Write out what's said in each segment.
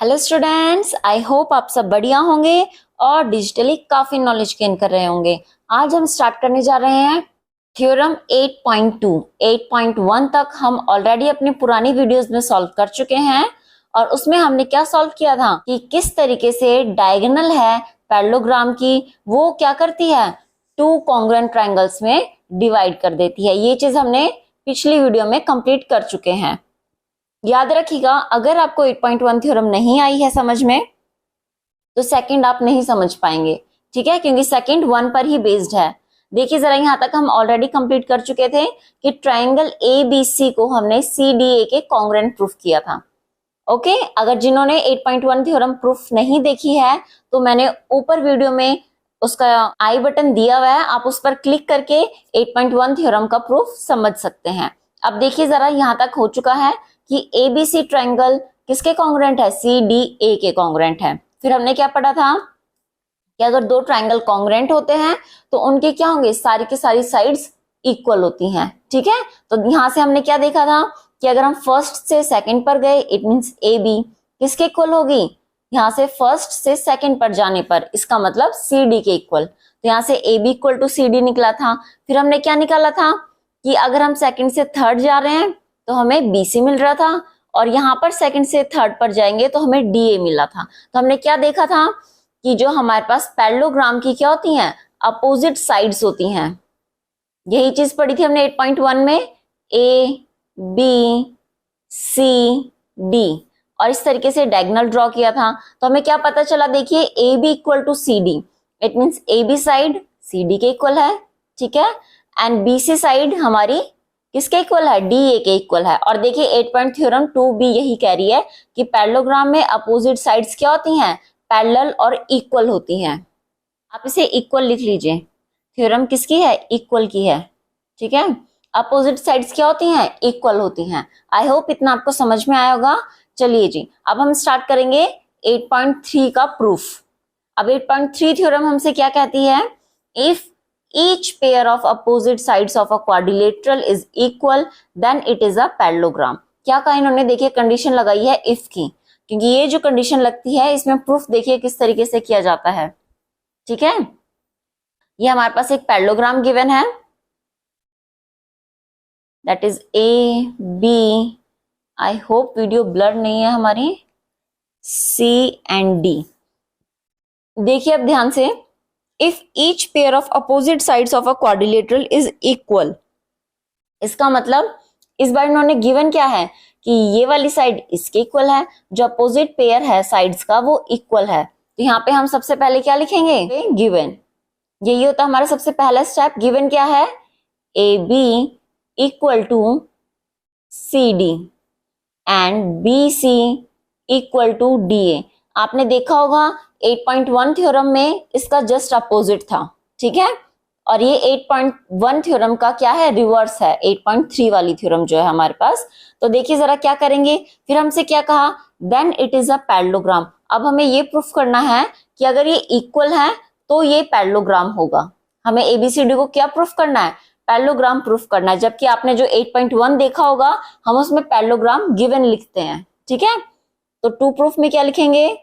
Hello students, I hope आप सब बढ़िया होंगे और डिजिटली काफी नॉलेज गेन कर रहे होंगे। आज हम स्टार्ट करने जा रहे हैं थ्योरम 8.2। 8.1 तक हम ऑलरेडी अपनी पुरानी वीडियोस में सॉल्व कर चुके हैं और उसमें हमने क्या सॉल्व किया था कि किस तरीके से डायगोनल है पैरेललोग्राम की वो क्या करती है, टू कॉन्ग्रुएंट ट्रायंगल्स में डिवाइड कर देती है। ये चीज हमने पिछली वीडियो में कंप्लीट कर चुके हैं। याद रखिएगा, अगर आपको 8.1 थ्योरम नहीं आई है समझ में तो सेकंड आप नहीं समझ पाएंगे, ठीक है, क्योंकि सेकंड 1 पर ही बेस्ड है। देखिए जरा, यहां तक हम ऑलरेडी कंप्लीट कर चुके थे कि ट्रायंगल एबीसी को हमने सीडीए के कॉन्ग्रुएंट प्रूफ किया था। ओके, अगर जिन्होंने 8.1 थ्योरम प्रूफ नहीं देखी है तो मैंने ऊपर वीडियो में उसका आई बटन दिया हुआ है, आप उस पर क्लिक करके 8.1 थ्योरम का प्रूफ समझ सकते हैं। अब देखिए जरा, यहां तक हो चुका है कि एबीसी ट्रायंगल किसके कॉन्ग्रुएंट है, सीडीए के कॉन्ग्रुएंट है। फिर हमने क्या पढ़ा था कि अगर दो ट्रायंगल कॉन्ग्रुएंट होते हैं तो उनके क्या होंगे, सारी की सारी साइड्स इक्वल होती हैं, ठीक है। तो यहां से हमने क्या देखा था कि अगर हम फर्स्ट से सेकंड पर गए इट मींस ए बी किसके इक्वल होगी, यहां से फर्स्ट से सेकंड पर जाने पर इसका मतलब सी डी के इक्वल। तो यहां से A B equal to C D निकला था। फिर हमने क्या निकाला था कि अगर हम सेकंड से थर्ड जा रहे हैं तो हमें बी सी मिल रहा था और यहाँ पर सेकंड से थर्ड पर जाएंगे तो हमें डी ए मिला था। तो हमने क्या देखा था कि जो हमारे पास पैरेललोग्राम की क्या होती हैं, अपोजिट साइड्स होती हैं। यही चीज पढ़ी थी हमने 8.1 में, ए बी सी डी, और इस तरीके से डायगोनल ड्रॉ किया था। तो हमें क्या पता चला, देखिए A B equal to C D, it means A B side C D के इक्वल है, ठीक है, एंड बी सी साइड हमारी किसके इक्वल है, डी ए के इक्वल है। और देखिए 8 थ्योरम 2 भी यही कह रही है कि पैरेललोग्राम में अपोजिट साइड्स क्या होती हैं, पैरेलल और इक्वल होती हैं। आप इसे इक्वल लिख लीजिए, थ्योरम किसकी है, इक्वल की है, ठीक है। अपोजिट साइड्स क्या होती हैं, इक्वल होती हैं। आई होप इतना आपको समझ में आया होगा। चलिए जी, अब हम स्टार्ट करेंगे 8.3 का प्रूफ। अब 8.3 थ्योरम हमसे क्या कहती है, if each pair of opposite sides of a quadrilateral is equal then it is a parallelogram। क्या कहा इन्होंने, देखिए कंडीशन लगाई है if की, क्योंकि ये जो कंडीशन लगती है इसमें प्रूफ देखिए किस तरीके से किया जाता है, ठीक है। ये हमारे पास एक पैरेललोग्राम गिवन है, that is A B, I hope video blur नहीं है हमारी, सी एंड डी। देखिए अब ध्यान से, if each pair of opposite sides of a quadrilateral is equal, इसका मतलब इस बार इन्होंने गिवन क्या है कि ये वाली साइड इसके इक्वल है, जो अपोजिट पेयर है साइड्स का वो इक्वल है। तो यहाँ पे हम सबसे पहले क्या लिखेंगे, गिवन। यही होता है हमारा सबसे पहला स्टेप। गिवन क्या है, A B equal to C D and B C equal to D A. आपने देखा होगा 8.1 थ्योरम में इसका जस्ट अपोजिट था, ठीक है, और ये 8.1 थ्योरम का क्या है, रिवर्स है, 8.3 वाली थ्योरम जो है हमारे पास। तो देखिए जरा क्या करेंगे, फिर हमसे क्या कहा, then it is a parallelogram. अब हमें ये प्रूफ करना है कि अगर ये इक्वल है तो ये पैरेललोग्राम होगा। हमें एबीसीडी को क्या प्रूफ करना है, पैरेललोग्राम प्रूफ करना है। जबकि आपने जो 8.1 देखा होगा हम उसमें पैरेललोग्राम गिवन लिखते हैं, ठीक है। तो टू प्रूफ में क्या लिखेंगे,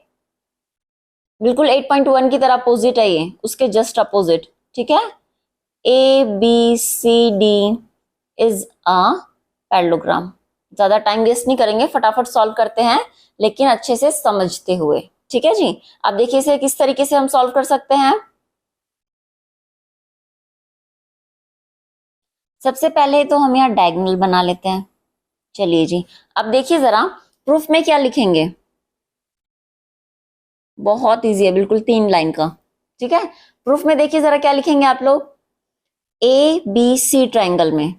बिल्कुल 8.1 की तरह अपोजिट है ये, उसके जस्ट अपोजिट, ठीक है। A B C D is a parallelogram. ज्यादा टाइम वेस्ट नहीं करेंगे, फटाफट सॉल्व करते हैं लेकिन अच्छे से समझते हुए, ठीक है जी। अब देखिए इसे किस तरीके से हम सॉल्व कर सकते हैं। सबसे पहले तो हम यहाँ डायगोनल बना लेते हैं। चलिए जी, अब देखिए जरा प्रूफ में क्या लिखेंगे, बहुत इजी है, बिल्कुल 3 लाइन का, ठीक है। प्रूफ में देखिए जरा क्या लिखेंगे आप लोग, ए बी सी ट्रायंगल में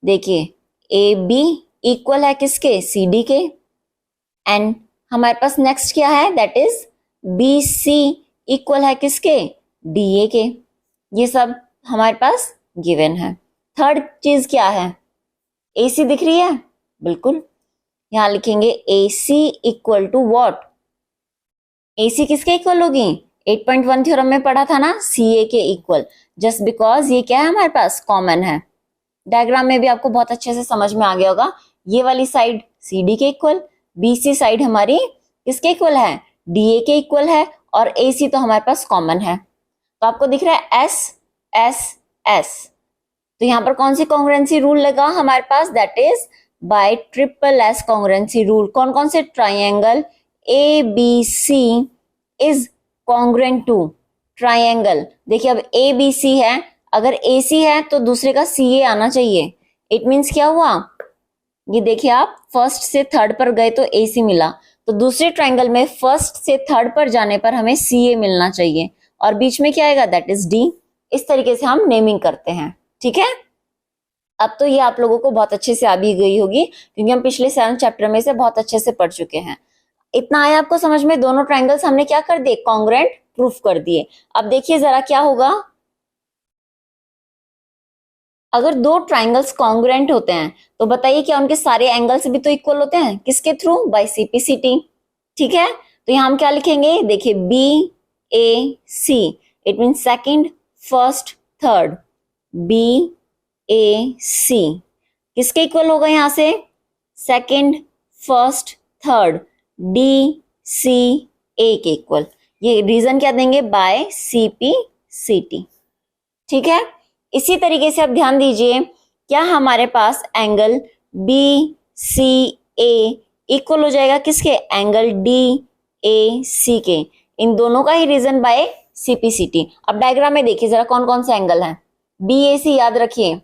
देखिए ए बी इक्वल है किसके, सी डी के, एंड हमारे पास नेक्स्ट क्या है, that is B C equal है किसके, डी ए के। ये सब हमारे पास गिवन है। थर्ड चीज क्या है, ए सी दिख रही है, बिल्कुल यहां लिखेंगे ए सी इक्वल टू वॉट, ए सी किसके इक्वल होगी, 8.1 थ्योरम में पढ़ा था ना, सी ए के इक्वल, जस्ट बिकॉज ये क्या है हमारे पास कॉमन है। डायग्राम में भी आपको बहुत अच्छे से समझ में आ गया होगा, ये वाली साइड सी डी के इक्वल, बी सी साइड हमारी किसके इक्वल है, DA के इक्वल है, और AC तो हमारे पास कॉमन है, तो आपको दिख रहा है S S S। तो यहां पर कौन सी कॉन्ग्रुएंसी रूल लगा हमारे पास, that is by triple S congruency rule. कौन कौन से, triangle ABC is congruent to triangle. देखिए अब ABC है, अगर AC है तो दूसरे का CA आना चाहिए। इट मीन्स क्या हुआ, ये देखिए आप फर्स्ट से थर्ड पर गए तो AC मिला, तो दूसरे ट्राइंगल में फर्स्ट से थर्ड पर जाने पर हमें CA मिलना चाहिए, और बीच में क्या आएगा, दैट इज D। इस तरीके से हम नेमिंग करते हैं, ठीक है। अब तो ये आप लोगों को बहुत अच्छे से आ भी गई होगी, क्योंकि हम पिछले 7 चैप्टर में से बहुत अच्छे से पढ़ चुके हैं। इतना आया आपको समझ में, दोनों ट्राइंगल्स हमने क्या कर दिए, कॉन्ग्रुएंट प्रूफ कर दिए। अब देखिए जरा क्या होगा, अगर दो ट्राइंगल्स कॉन्ग्रुएंट होते हैं तो बताइए क्या उनके सारे एंगल्स भी तो इक्वल होते हैं, किसके थ्रू, बाय CPCT, ठीक है। तो यहां हम क्या लिखेंगे, देखिए BAC, it mean second first third, BAC किसके इक्वल होगा, यहां से सेकंड फर्स्ट थर्ड, DCA के इक्वल। ये रीजन क्या देंगे, बाय CPCT, ठीक है। इसी तरीके से आप ध्यान दीजिए, क्या हमारे पास एंगल BCA इक्वल हो जाएगा किसके, एंगल DAC के। इन दोनों का ही रीजन बाय CPCT। अब डायग्राम में देखिए जरा कौन कौन से एंगल हैं, BAC याद रखिए,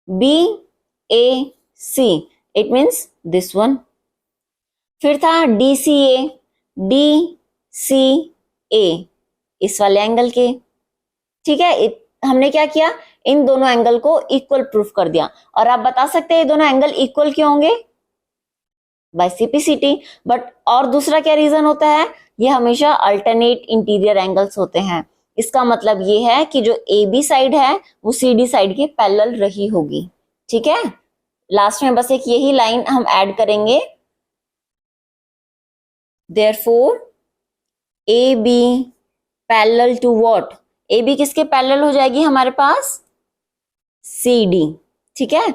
BAC it means this one. फिर था DCA, DCA इस वाले एंगल के, ठीक है। हमने क्या किया, इन दोनों एंगल को इक्वल प्रूफ कर दिया। और आप बता सकते हैं ये दोनों एंगल इक्वल क्यों होंगे, बाय CPCT। बट और दूसरा क्या रीजन होता है, ये हमेशा अल्टरनेट इंटीरियर एंगल्स होते हैं। इसका मतलब ये है कि जो AB साइड है वो CD साइड के पैरेलल रही होगी, ठीक है। लास्ट में बस एक यही लाइन हम ऐड करेंगे, therefore AB parallel to what, AB किसके पैरेलल हो जाएगी हमारे पास, CD, ठीक है।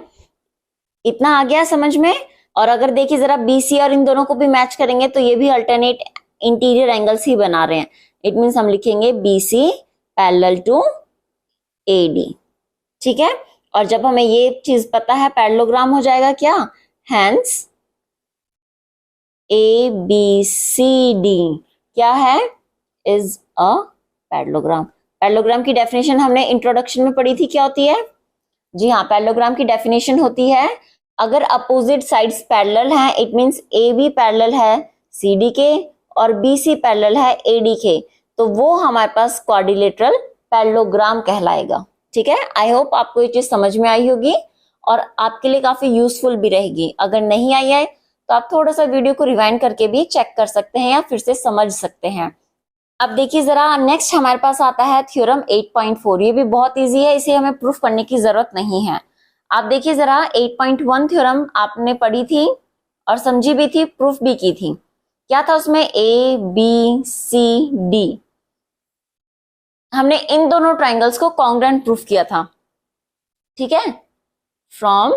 इतना आ गया समझ में। और अगर देखिए जरा BC और इन दोनों को भी मैच करेंगे तो ये भी अल्टरनेट इंटीरियर एंगल्स ही बना रहे हैं। इट मीन्स हम लिखेंगे BC पैरेलल टू AD, ठीक है। और जब हमें ये चीज पता है, पैरेललोग्राम हो जाएगा क्या, हैंस ABCD क्या है, इज अ पैरेललोग्राम। पैरेललोग्राम की डेफिनेशन हमने इंट्रोडक्शन में पढ़ी थी, क्या होती है, जी हाँ, पैरेललोग्राम की डेफिनेशन होती है, अगर अपोजिट साइड्स पैरेलल हैं, इट मींस AB पैरेलल है CD के और BC पैरेलल है AD के, तो वो हमारे पास क्वाड्रिलेटरल पैरेललोग्राम कहलाएगा, ठीक है। आई होप आपको ये चीज समझ में आई होगी और आपके लिए काफी यूजफुल भी रहेगी। अगर नहीं आई है तो आप थोड़ा सा वीडियो को रिवाइंड करके भी चेक कर सकते हैं या फिर से समझ सकते हैं। अब देखिए जरा नेक्स्ट हमारे पास आता है थ्योरम 8.4। ये भी बहुत इजी है, इसे हमें प्रूफ करने की जरूरत नहीं है। आप देखिए जरा 8.1 थ्योरम आपने पढ़ी थी और समझी भी थी, प्रूफ भी की थी। क्या था उसमें, ABCD, हमने इन दोनों ट्राइंगल्स को कॉन्ग्रुएंट प्रूफ किया था, ठीक है। फ्रॉम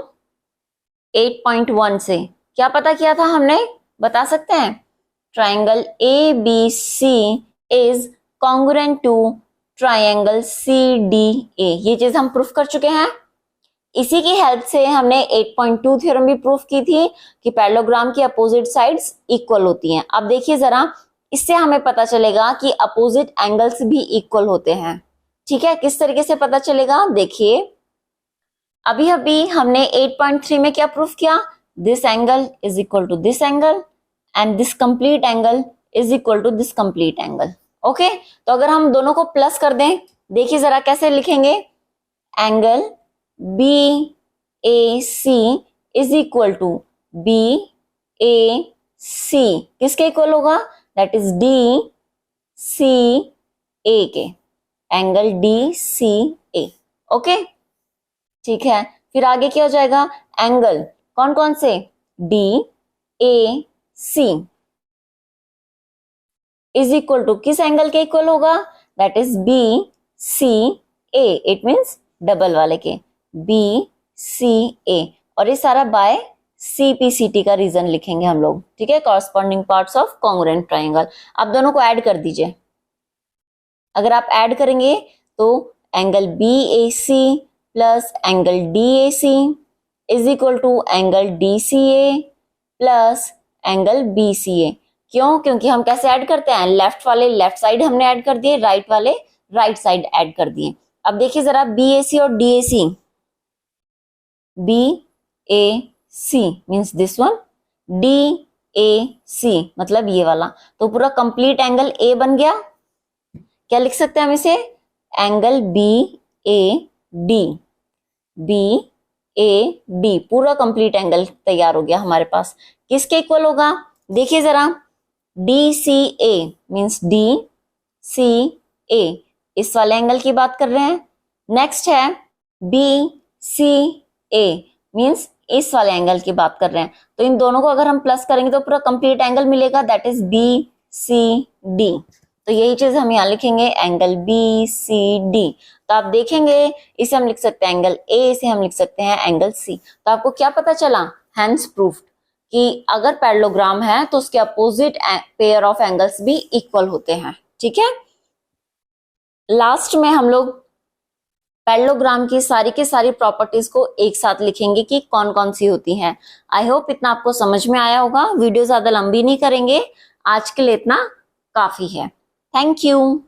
8.1 से क्या पता किया था हमने, बता सकते हैं, triangle ABC is congruent to triangle CDA। ये चीज हम प्रूफ कर चुके हैं। इसी की हेल्प से हमने 8.2 थ्योरम भी प्रूफ की थी कि पैरेललोग्राम की अपोजिट साइड्स इक्वल होती हैं। अब देखिए जरा, इससे हमें पता चलेगा कि अपोजिट एंगल्स भी इक्वल होते हैं, ठीक है। किस तरीके से पता चलेगा, देखिए अभी अभी हमने 8.3 में क्या प्रूफ किया, this angle is equal to this angle and this complete angle is equal to this complete angle, okay. तो अगर हम दोनों को प्लस कर दें, देखिए जरा कैसे लिखेंगे, angle BAC is equal to BAC किसके इक्वल होगा, दैट इज DCA के, एंगल DCA, ओके, ठीक है। फिर आगे क्या हो जाएगा, एंगल कौन कौन से, DAC इज इक्वल टू किस एंगल के इक्वल होगा, that is BCA, it means double वाले के, BCA, और ये सारा बाय CPCT का रीजन लिखेंगे हम लोग, ठीक है, corresponding parts of congruent triangle. अब दोनों को ऐड कर दीजिए। अगर आप ऐड करेंगे तो angle BAC plus angle DAC is equal to angle DCA plus angle BCA। क्यों? क्योंकि हम कैसे ऐड करते हैं, लेफ्ट वाले लेफ्ट साइड हमने ऐड कर दिए, राइट वाले राइट साइड ऐड कर दिए। अब देखिए जरा BAC और DAC, BAC means this one, DAC मतलब ये वाला, तो पूरा कंप्लीट एंगल A बन गया। क्या लिख सकते हैं हम इसे, एंगल BAD पूरा कंप्लीट एंगल तैयार हो गया हमारे पास। किसके इक्वल होगा, देखिए जरा, DCA मीन्स DCA इस वाले एंगल की बात कर रहे हैं। नेक्स्ट है BCA मीन्स इस वाले एंगल की बात कर रहे हैं। तो इन दोनों को अगर हम प्लस करेंगे तो पूरा कंप्लीट एंगल मिलेगा, दैट इज BCD। तो यही चीज हम यहाँ लिखेंगे, एंगल BCD। तो आप देखेंगे इसे हम लिख सकते हैं एंगल A, इसे हम लिख सकते हैं एंगल C। तो आपको क्या पता चला, हैंस प्रूफ कि अगर पैरेललोग्राम है तो उसके अपोजिट पेयर ऑफ एंगल्स भी इक्वल होते हैं, ठीक है। लास्ट में हम लोग पैरेललोग्राम की सारी की सारी प्रॉपर्टीज को एक साथ लिखेंगे कि कौन कौन सी होती हैं। आई होप इतना आपको समझ में आया होगा। वीडियो ज्यादा लंबी नहीं करेंगे, आज के लिए इतना काफी है। Thank you.